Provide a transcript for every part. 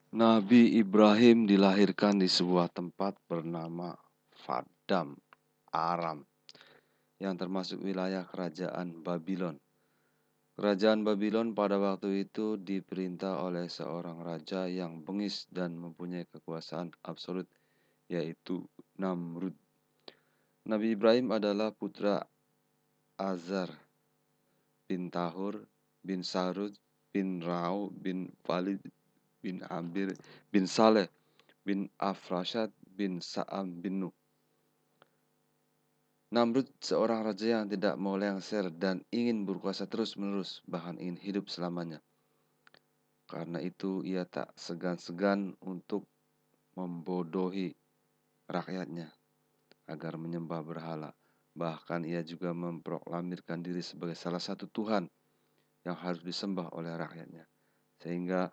Nabi Ibrahim dilahirkan di sebuah tempat bernama Paddan Aram, yang termasuk wilayah kerajaan Babylon. Kerajaan Babylon pada waktu itu diperintah oleh seorang raja yang bengis dan mempunyai kekuasaan absolut, yaitu Namrud. Nabi Ibrahim adalah putra Azar bin Tahur bin Sarud bin Rau bin Walid bin Amir bin Saleh bin Afrashad bin Sa'am bin Nuh. Namrud seorang raja yang tidak mau lengser dan ingin berkuasa terus-menerus, bahkan ingin hidup selamanya. Karena itu ia tak segan-segan untuk membodohi rakyatnya agar menyembah berhala. Bahkan ia juga memproklamirkan diri sebagai salah satu Tuhan yang harus disembah oleh rakyatnya. Sehingga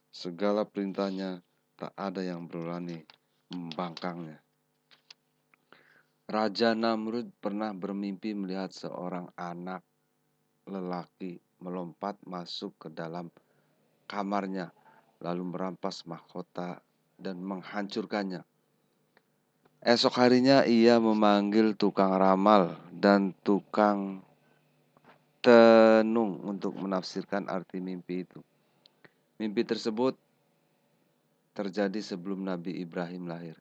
segala perintahnya tak ada yang berani membangkangnya. Raja Namrud pernah bermimpi melihat seorang anak lelaki melompat masuk ke dalam kamarnya, lalu merampas mahkota dan menghancurkannya. Esok harinya ia memanggil tukang ramal dan tukang tenung untuk menafsirkan arti mimpi itu. Mimpi tersebut terjadi sebelum Nabi Ibrahim lahir.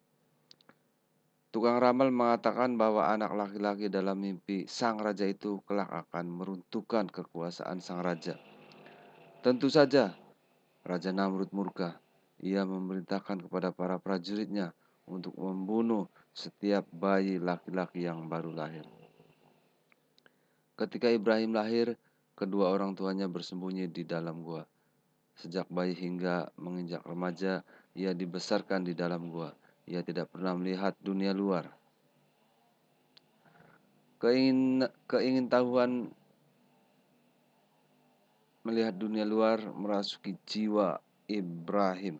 Tukang ramal mengatakan bahwa anak laki-laki dalam mimpi sang raja itu kelak akan meruntuhkan kekuasaan sang raja. Tentu saja, Raja Namrud murka. Ia memerintahkan kepada para prajuritnya untuk membunuh setiap bayi laki-laki yang baru lahir. Ketika Ibrahim lahir, kedua orang tuanya bersembunyi di dalam gua. Sejak bayi hingga menginjak remaja, ia dibesarkan di dalam gua. Ia tidak pernah melihat dunia luar. Keingintahuan melihat dunia luar merasuki jiwa Ibrahim.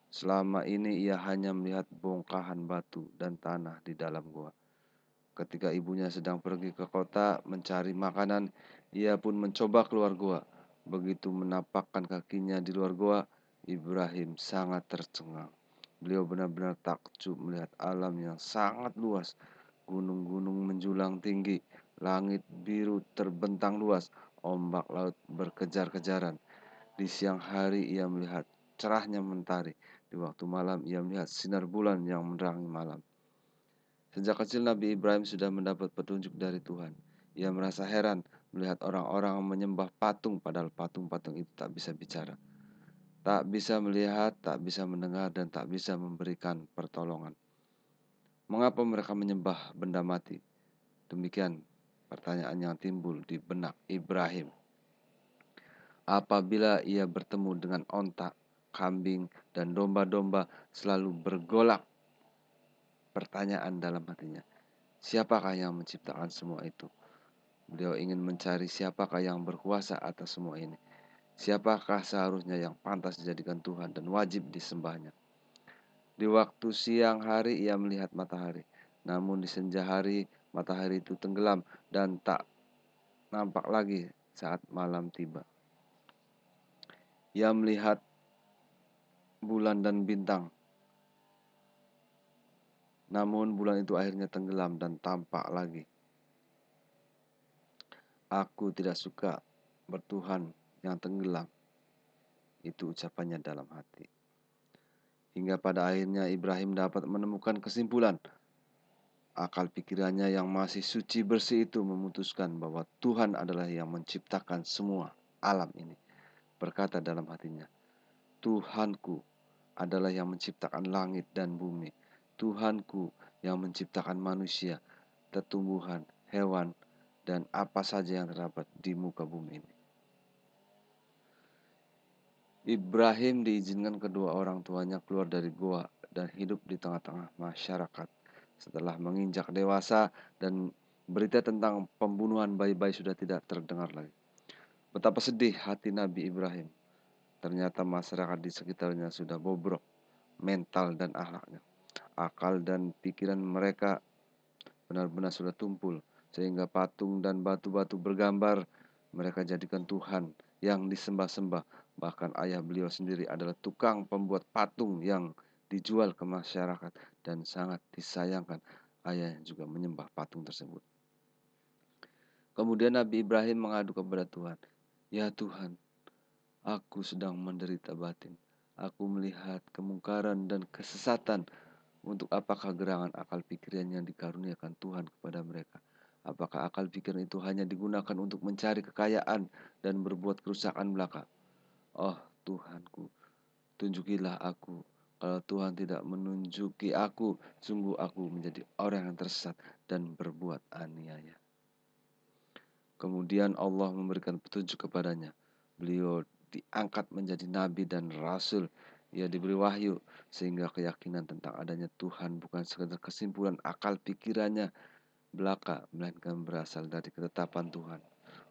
Selama ini ia hanya melihat bongkahan batu dan tanah di dalam gua. Ketika ibunya sedang pergi ke kota mencari makanan, ia pun mencoba keluar gua. Begitu menapakkan kakinya di luar gua, Ibrahim sangat tercengang. Beliau benar-benar takjub melihat alam yang sangat luas. Gunung-gunung menjulang tinggi, langit biru terbentang luas, ombak laut berkejar-kejaran. Di siang hari ia melihat cerahnya mentari. Di waktu malam ia melihat sinar bulan yang menerangi malam. Sejak kecil Nabi Ibrahim sudah mendapat petunjuk dari Tuhan. Ia merasa heran melihat orang-orang menyembah patung, padahal patung-patung itu tak bisa bicara, tak bisa melihat, tak bisa mendengar, dan tak bisa memberikan pertolongan. Mengapa mereka menyembah benda mati? Demikian pertanyaan yang timbul di benak Ibrahim. Apabila ia bertemu dengan onta, kambing, dan domba-domba, selalu bergolak pertanyaan dalam hatinya. Siapakah yang menciptakan semua itu? Beliau ingin mencari siapakah yang berkuasa atas semua ini. Siapakah seharusnya yang pantas dijadikan Tuhan dan wajib disembahnya. Di waktu siang hari ia melihat matahari. Namun di senja hari matahari itu tenggelam dan tak nampak lagi saat malam tiba. Ia melihat bulan dan bintang. Namun bulan itu akhirnya tenggelam dan tampak lagi. Aku tidak suka bertuhan yang tenggelam. Itu ucapannya dalam hati. Hingga pada akhirnya Ibrahim dapat menemukan kesimpulan. Akal pikirannya yang masih suci bersih itu memutuskan bahwa Tuhan adalah yang menciptakan semua alam ini. Berkata dalam hatinya, Tuhanku adalah yang menciptakan langit dan bumi. Tuhanku yang menciptakan manusia, tumbuhan, hewan, dan apa saja yang terdapat di muka bumi ini. Ibrahim diizinkan kedua orang tuanya keluar dari goa dan hidup di tengah-tengah masyarakat. Setelah menginjak dewasa dan berita tentang pembunuhan bayi-bayi sudah tidak terdengar lagi. Betapa sedih hati Nabi Ibrahim. Ternyata masyarakat di sekitarnya sudah bobrok mental dan akhlaknya. Akal dan pikiran mereka benar-benar sudah tumpul, sehingga patung dan batu-batu bergambar mereka jadikan Tuhan yang disembah-sembah, Bahkan ayah beliau sendiri adalah tukang pembuat patung yang dijual ke masyarakat dan sangat disayangkan ayahnya juga menyembah patung tersebut. Kemudian Nabi Ibrahim mengadu kepada Tuhan, "Ya Tuhan, aku sedang menderita batin. Aku melihat kemungkaran dan kesesatan. Untuk apakah gerangan akal pikiran yang dikaruniakan Tuhan kepada mereka? Apakah akal pikiran itu hanya digunakan untuk mencari kekayaan dan berbuat kerusakan belaka? Oh Tuhanku, tunjukilah aku. Kalau Tuhan tidak menunjuki aku, sungguh aku menjadi orang yang tersesat dan berbuat aniaya." Kemudian Allah memberikan petunjuk kepadanya. Beliau diangkat menjadi nabi dan rasul. Ia diberi wahyu sehingga keyakinan tentang adanya Tuhan bukan sekadar kesimpulan akal pikirannya belaka, melainkan berasal dari ketetapan Tuhan.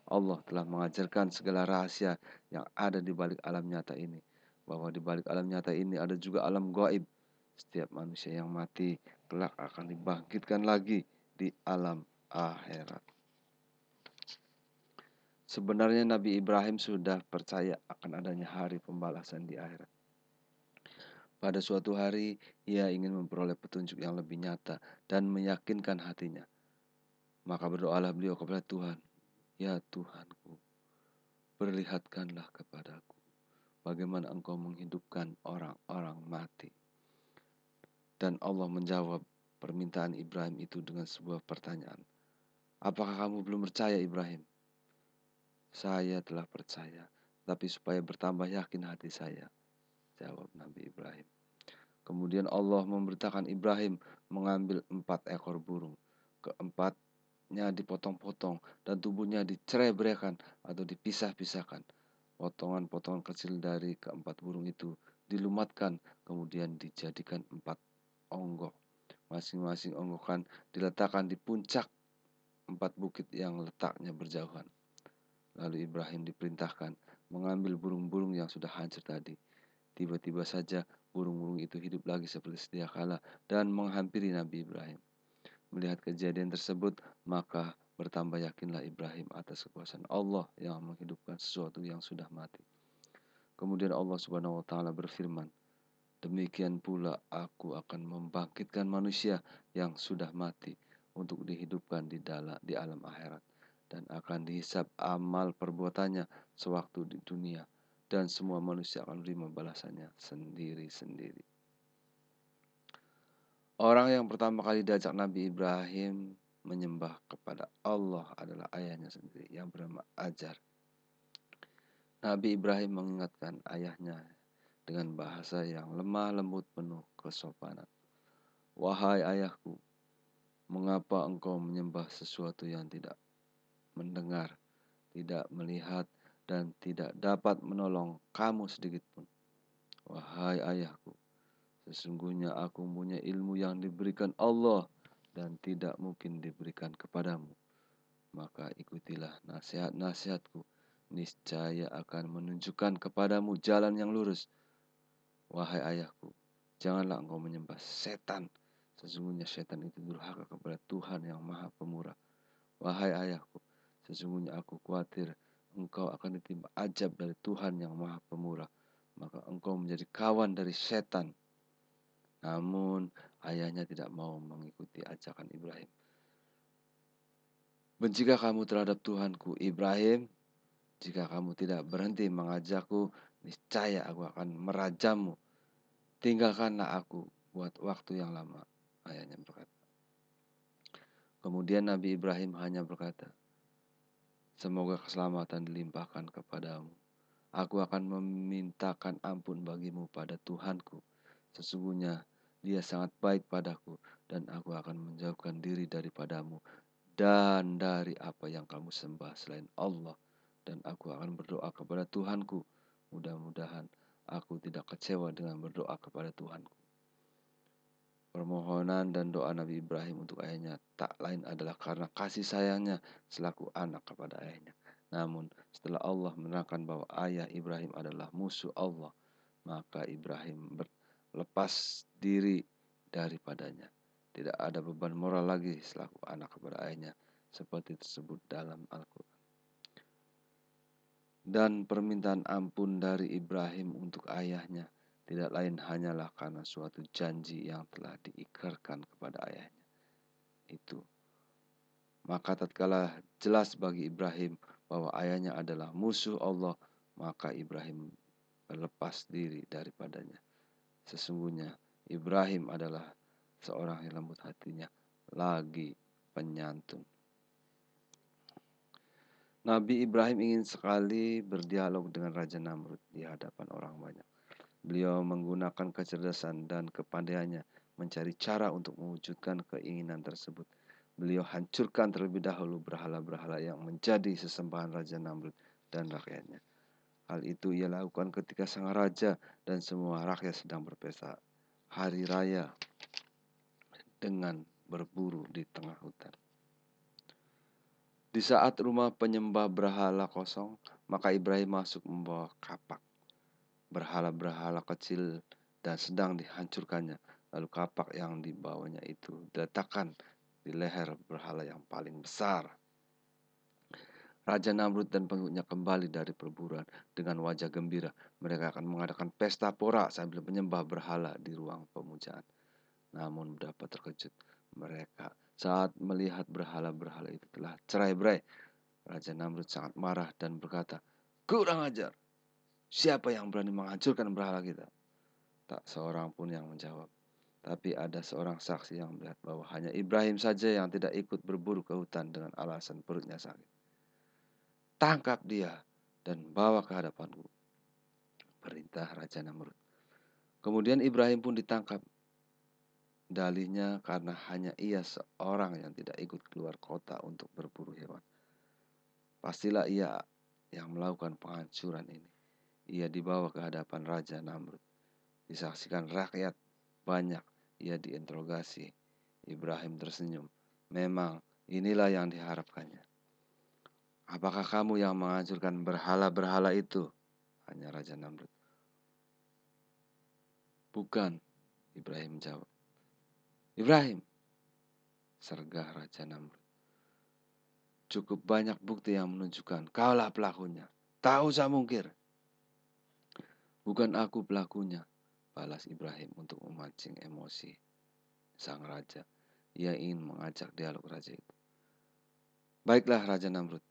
Allah telah mengajarkan segala rahasia yang ada di balik alam nyata ini, bahwa di balik alam nyata ini ada juga alam gaib. Setiap manusia yang mati kelak akan dibangkitkan lagi di alam akhirat. Sebenarnya Nabi Ibrahim sudah percaya akan adanya hari pembalasan di akhirat. Pada suatu hari, ia ingin memperoleh petunjuk yang lebih nyata dan meyakinkan hatinya. Maka berdoalah beliau kepada Tuhan, "Ya Tuhanku, perlihatkanlah kepadaku bagaimana Engkau menghidupkan orang-orang mati." Dan Allah menjawab permintaan Ibrahim itu dengan sebuah pertanyaan. "Apakah kamu belum percaya, Ibrahim?" "Saya telah percaya, tapi supaya bertambah yakin hati saya," jawab Nabi Ibrahim. Kemudian Allah memberitakan Ibrahim mengambil 4 ekor burung. Keempatnya dipotong-potong dan tubuhnya dicerai-beraikan atau dipisah-pisahkan. Potongan-potongan kecil dari keempat burung itu dilumatkan, kemudian dijadikan 4 onggok. Masing-masing onggokan diletakkan di puncak 4 bukit yang letaknya berjauhan. Lalu Ibrahim diperintahkan mengambil burung-burung yang sudah hancur tadi. Tiba-tiba saja burung-burung itu hidup lagi seperti sedia kala dan menghampiri Nabi Ibrahim. Melihat kejadian tersebut, maka bertambah yakinlah Ibrahim atas kekuasaan Allah yang menghidupkan sesuatu yang sudah mati. Kemudian Allah Subhanahu wa taala berfirman, "Demikian pula aku akan membangkitkan manusia yang sudah mati untuk dihidupkan di alam akhirat dan akan dihisab amal perbuatannya sewaktu di dunia, dan semua manusia akan menerima balasannya sendiri-sendiri." Orang yang pertama kali diajak Nabi Ibrahim menyembah kepada Allah adalah ayahnya sendiri yang bernama Ajar. Nabi Ibrahim mengingatkan ayahnya dengan bahasa yang lemah lembut penuh kesopanan. "Wahai ayahku, mengapa engkau menyembah sesuatu yang tidak mendengar, tidak melihat, dan tidak dapat menolong kamu sedikitpun? Wahai ayahku, sesungguhnya aku punya ilmu yang diberikan Allah dan tidak mungkin diberikan kepadamu. Maka ikutilah nasihat-nasihatku, niscaya akan menunjukkan kepadamu jalan yang lurus. Wahai ayahku, janganlah engkau menyembah setan. Sesungguhnya setan itu durhaka kepada Tuhan yang Maha Pemurah. Wahai ayahku, sesungguhnya aku khawatir engkau akan ditimpa ajab dari Tuhan yang Maha Pemurah. Maka engkau menjadi kawan dari setan." Namun ayahnya tidak mau mengikuti ajakan Ibrahim. "Bencikah kamu terhadap Tuhanku Ibrahim? Jika kamu tidak berhenti mengajakku, niscaya aku akan merajammu. Tinggalkanlah aku buat waktu yang lama," ayahnya berkata. Kemudian Nabi Ibrahim hanya berkata, "Semoga keselamatan dilimpahkan kepadamu. Aku akan memintakan ampun bagimu pada Tuhanku. Sesungguhnya Dia sangat baik padaku, dan aku akan menjauhkan diri daripadamu dan dari apa yang kamu sembah selain Allah. Dan aku akan berdoa kepada Tuhanku. Mudah-mudahan aku tidak kecewa dengan berdoa kepada Tuhanku." Permohonan dan doa Nabi Ibrahim untuk ayahnya tak lain adalah karena kasih sayangnya selaku anak kepada ayahnya. Namun setelah Allah menerangkan bahwa ayah Ibrahim adalah musuh Allah, maka Ibrahim berlepas diri daripadanya. Tidak ada beban moral lagi selaku anak kepada ayahnya, seperti tersebut dalam Al-Quran. Dan permintaan ampun dari Ibrahim untuk ayahnya tidak lain hanyalah karena suatu janji yang telah diikrarkan kepada ayahnya itu. Maka tatkala jelas bagi Ibrahim bahwa ayahnya adalah musuh Allah, maka Ibrahim berlepas diri daripadanya. Sesungguhnya Ibrahim adalah seorang yang lembut hatinya, lagi penyantun. Nabi Ibrahim ingin sekali berdialog dengan Raja Namrud di hadapan orang banyak. Beliau menggunakan kecerdasan dan kepandaiannya mencari cara untuk mewujudkan keinginan tersebut. Beliau hancurkan terlebih dahulu berhala-berhala yang menjadi sesembahan Raja Namrud dan rakyatnya. Hal itu ia lakukan ketika sang raja dan semua rakyat sedang berpesta hari raya dengan berburu di tengah hutan. Di saat rumah penyembah berhala kosong, maka Ibrahim masuk membawa kapak berhala-berhala kecil dan sedang dihancurkannya. Lalu kapak yang dibawanya itu diletakkan di leher berhala yang paling besar. Raja Namrud dan pengikutnya kembali dari perburuan dengan wajah gembira. Mereka akan mengadakan pesta pora sambil menyembah berhala di ruang pemujaan. Namun dapat terkejut mereka saat melihat berhala-berhala itu telah cerai-berai. Raja Namrud sangat marah dan berkata, "Kurang ajar, siapa yang berani menghancurkan berhala kita?" Tak seorang pun yang menjawab. Tapi ada seorang saksi yang melihat bahwa hanya Ibrahim saja yang tidak ikut berburu ke hutan dengan alasan perutnya sakit. "Tangkap dia dan bawa ke hadapanku," perintah Raja Namrud. Kemudian Ibrahim pun ditangkap. Dalihnya karena hanya ia seorang yang tidak ikut keluar kota untuk berburu hewan. Pastilah ia yang melakukan penghancuran ini. Ia dibawa ke hadapan Raja Namrud. Disaksikan rakyat banyak, ia diinterogasi. Ibrahim tersenyum. Memang inilah yang diharapkannya. "Apakah kamu yang menghancurkan berhala-berhala itu?" Tanya Raja Namrud. "Bukan," Ibrahim jawab. "Ibrahim," sergah Raja Namrud, "cukup banyak bukti yang menunjukkan kaulah pelakunya. Tak usah mungkir." "Bukan aku pelakunya," balas Ibrahim untuk memancing emosi sang raja. Ia ingin mengajak dialog raja itu. "Baiklah Raja Namrud,"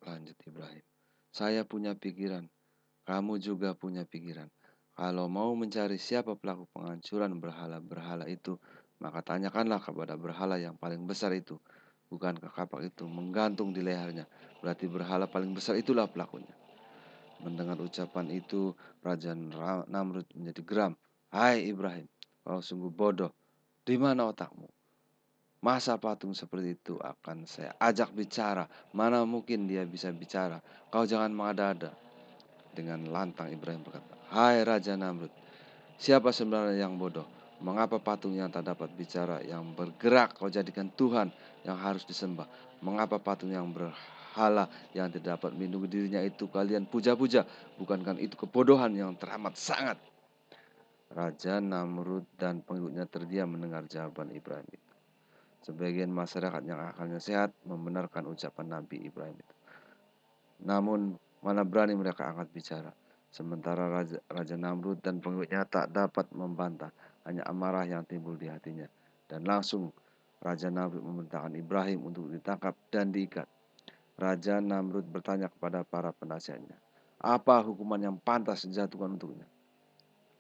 lanjut Ibrahim. "Saya punya pikiran, kamu juga punya pikiran. Kalau mau mencari siapa pelaku penghancuran berhala-berhala itu, maka tanyakanlah kepada berhala yang paling besar itu. Bukankah kapak itu menggantung di lehernya? Berarti berhala paling besar itulah pelakunya." Mendengar ucapan itu, Raja Namrud menjadi geram. "Hai Ibrahim, kau sungguh bodoh. Di mana otakmu? Masa patung seperti itu akan saya ajak bicara? Mana mungkin dia bisa bicara? Kau jangan mengada-ada." Dengan lantang Ibrahim berkata, "Hai Raja Namrud, siapa sebenarnya yang bodoh? Mengapa patung yang tak dapat bicara, yang bergerak kau jadikan Tuhan yang harus disembah? Mengapa patung yang berhala yang tidak dapat melindungi dirinya itu kalian puja-puja? Bukankah itu kebodohan yang teramat sangat?" Raja Namrud dan pengikutnya terdiam mendengar jawaban Ibrahim itu. Sebagian masyarakat yang akalnya sehat membenarkan ucapan Nabi Ibrahim itu. Namun mana berani mereka angkat bicara. Sementara Raja Namrud dan pengikutnya tak dapat membantah, hanya amarah yang timbul di hatinya. Dan langsung Raja Namrud memerintahkan Ibrahim untuk ditangkap dan diikat. Raja Namrud bertanya kepada para penasihatnya, "Apa hukuman yang pantas dijatuhkan untuknya?"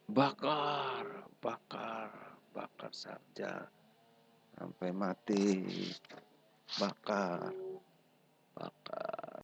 "Bakar, bakar, bakar saja sampai mati, bakar."